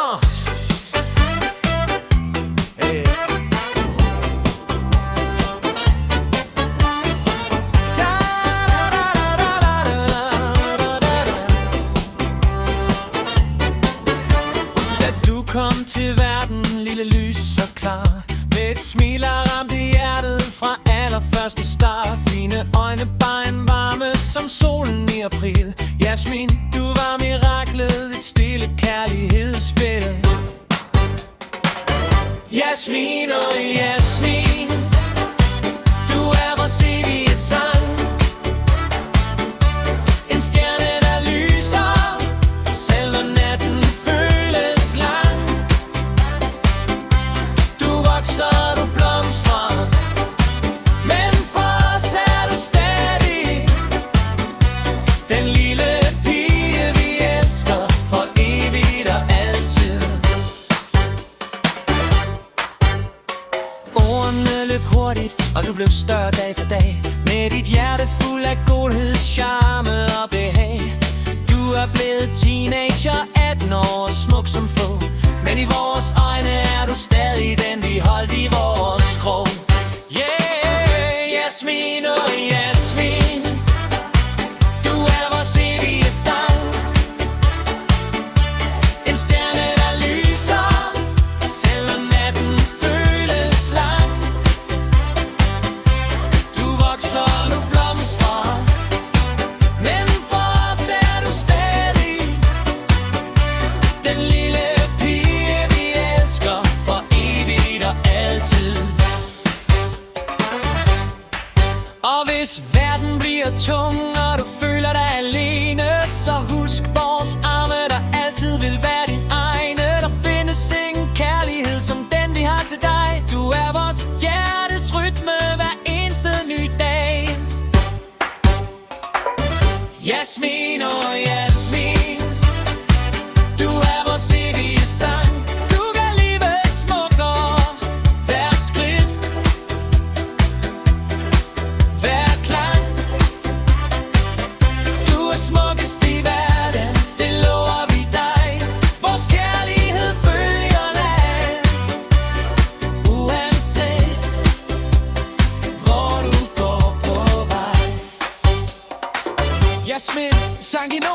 Da du kom til verden, lille lys så klar, med et smil og ramte hjertet fra allerførste start. Dine øjne bar en varme som solen i april. Jasmin, du var miraklet, et stille kærlighedsspil. Jasmin, og Jasmin, du er vores evige sang. En stjerne, der lyser, selv når natten føles lang. Du vokser, du blomstrer, men for os er du stadig den lille pige, vi elsker for evigt og altid. Ordene løb hurtigt, og du blev større dag for dag, med dit hjerte fuld af godhed, charme og behag. Du er blevet teenager, 18 år, smuk som få, men i vores øjne er du stadig den, vi holdt i vores krog. Yeah, Jasmin, og Jasmin, du er vores evige sang. En stjerne, der lyser, selv når natten føles lang. Du vokser, du blomstrer, men for os er du stadig den lille pige, vi elsker for evigt og altid. Og hvis verden bliver tung, og du føler dig alene, så husk vores arme, der altid vil være din egne. Der findes ingen kærlighed som den, vi har til dig. Du er vores hjertes rytme hver eneste ny dag. Jasmin, og Jasmin, du er vores evige sang. Du gør livet smukkere, hvert skridt, hver klang. Du er smukkest i verden, det lover vi dig. Vores kærlighed følger dig, uanset hvor du går på vej. Jasmin, Sangino